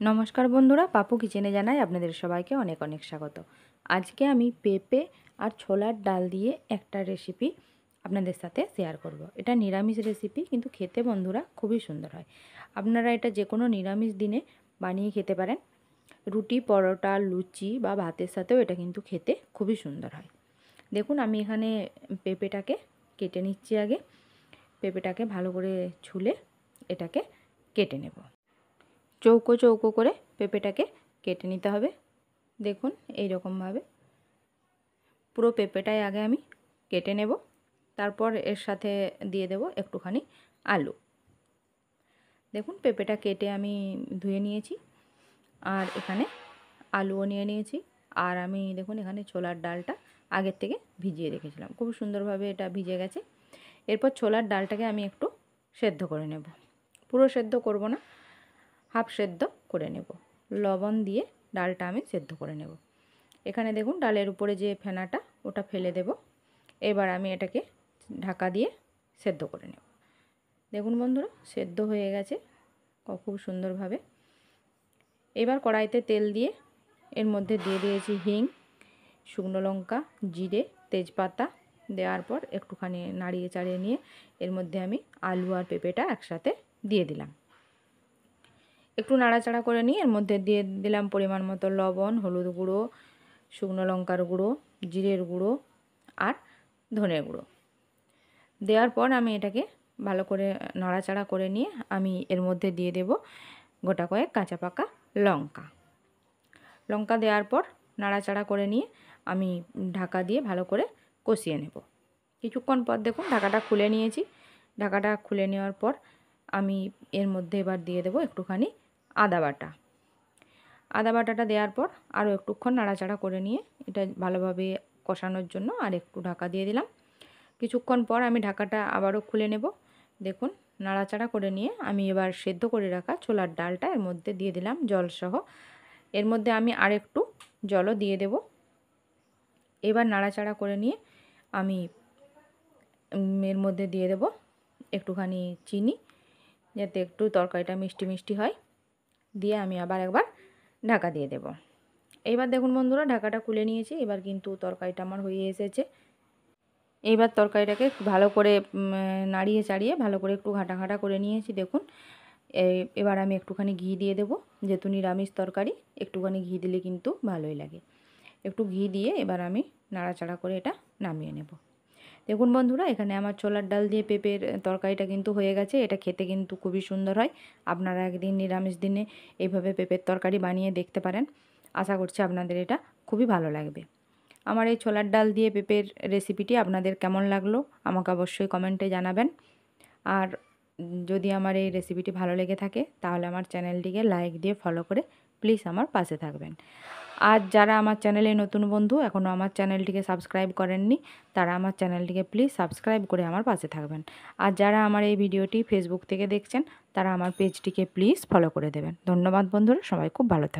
नमस्कार बंधुरा पापू किचेने जानाई आपनादेर सबाइके अनेक अनेक स्वागत। आज के आमी पेঁপে और छोलार डाल दिए एक रेसिपि आपनादेर साथे शेयर करब। एटा निरामिष रेसिपि किन्तु खेते बंधुरा खूबई सुंदर हय। आपनारा एटा जे कोनो निरामिष दिने बानिये खेते पारेन। रुटी परोटा लुचि बा भातेर साथेও एटा किन्तु खेते खूबई सुंदर हय। देखुन आमी एखाने पेঁপেটাকে केटे निচ্छि। आगे पेঁপেটাকে भालो करे छुले एटाके केटे नेब। चौको चौको करे पेঁপেটাকে केटे निते हबे। देखुन एई रकम भावे पुरो पेঁপেটাই आगे आमी केटे नेब। तारपर एर साथे दिए देब एकटुखानी आलू। देखुन पेঁপেটা केटे आमी धुए निएछि और एखाने आलूओ निये निएछि और आमी देखुन एखाने छोलार डालटा आगे थेके भिजिए रेखेछिलाम। खूब सुंदर भावे एटा भिजे गेछे। एरपर छोलार डालटाके आमी एकटु सेদ্ধ करे नेब। पुरो सेদ্ধ करब ना, हाफ सेদ্ধ करे नेब। लवण दिए डालटा आमी सेদ্ধ करे नेब। एखाने देखुन डालेर उपरे जे फेनाटा ओटा फेले देब। एबार आमी एटाके ढाका दिए सेদ্ধ करे नेब। देखुन बंधुरा सेদ্ধ हये गेछे खूब सुंदर भावे। एबार कड़ाईते तेल दिए एर मध्य दिए दिएछि हिंग, शुकनो लंका, जिरे, तेजपाता देওয়ার पर एकटुखानी नाड़िये चाड़िये निये एर मध्य आमी आलू और पेঁপেটা एकसाथे दिए दिलाम। एकटू नाड़ाचाड़ा करे निये एर मध्य दिए दिलाम परिमाण मतो लवण, हलुद गुঁড়ো, शुकनो लंकार गुঁড়ো, जिरेर गुঁড়ো और धनेर गुঁড়ো देওয়ার पर आमी एटाके भालो करे नाड़ाचाड़ा करे निये आमी एर मध्य दिए देब गोटा कयेक काँचा पाका लंका। लंका देওয়ার पर नाड़ाचाड़ा करे निये आमी ढाका दिए भालो करे कषिये नेब। किछुक्षण पर देखुन ढाकाटा खुले निएछि। ढाकाटा खुले नेওয়ার पर आमी एर मध्य एबार दिए देब एकटुखानी आदा बाटा। आदा बाटाटा देওয়ার पर आरो एकटुक्षण नाड़ाचाड़ा करे निये एटा भालोभाবে कषानोर जन्य आर एकटु ढाका दिए दिलाम। किछुक्षण पर आमी ढाकाटा आबारो खुले नेब। देखुन नाड़ाचाड़ा करे निये आमी एबार सेদ্ধ करे राखा छोलार डालटा एर मध्य दिए दिलाम जल सह। एर मध्य आमी आरेकटु जलও दिए देब। एबार नाड़ाचाड़ा करे निये आमी एर मध्य दिए देब एकटुखानी चीनी जाते एकटु तरकारिटा मिष्टि मिष्टि हय। दिए आमी आबार एकबार ढाका दिए देब। एबार देखुन बंधुरा ढाकाटा खुले निएछि। एबार किन्तु तरकारिटा आमार हये एसेছে। एबार तरकारिटाके भालो करे नाड़िये चाड़िये भालो करे एकटु घाटा घाटा करे निएछि। देखुन एबार आमी एकटुखानी घी दिए देब। जेहेतु निरामिष तरकारी एकटुखानी घी दिले किन्तु भालोई लागे। एकटु घी दिए एबार आमी नाड़ाचाड़ा करे एटा नामिये नेब। देखुन बंधुरा एखाने आमार छोलार डाल दिए पेঁপের तरकारिटा किन्तु हये गेछे। एटा खेते किन्तु खूबই सुंदर हय। आपनारा एकदिन निरामिष दिने এইভাবে পেঁপের तरकारी बानिয়ে देखते पारेन। आशा करछि आपनादेर एटा खूबই भालो लागबे। आमार এই छोलार डाल दिए পেঁপের रेसिपिटी आपनादेर केमन लागलो आमाके अवश्यई कमेंटे जानाबेन। আর যদি আমার এই রেসিপিটি ভালো লেগে থাকে তাহলে আমার চ্যানেলটিকে লাইক দিয়ে ফলো করে প্লিজ আমার পাশে থাকবেন। আর যারা আমার চ্যানেলে নতুন বন্ধু এখনও আমার চ্যানেলটিকে সাবস্ক্রাইব করেননি তারা আমার চ্যানেলটিকে প্লিজ সাবস্ক্রাইব করে আমার পাশে থাকবেন। আর যারা আমার এই ভিডিওটি ফেসবুক থেকে দেখছেন তারা আমার পেজটিকে প্লিজ ফলো করে দেবেন। ধন্যবাদ বন্ধুরা, সবাই খুব ভালো থাকবেন।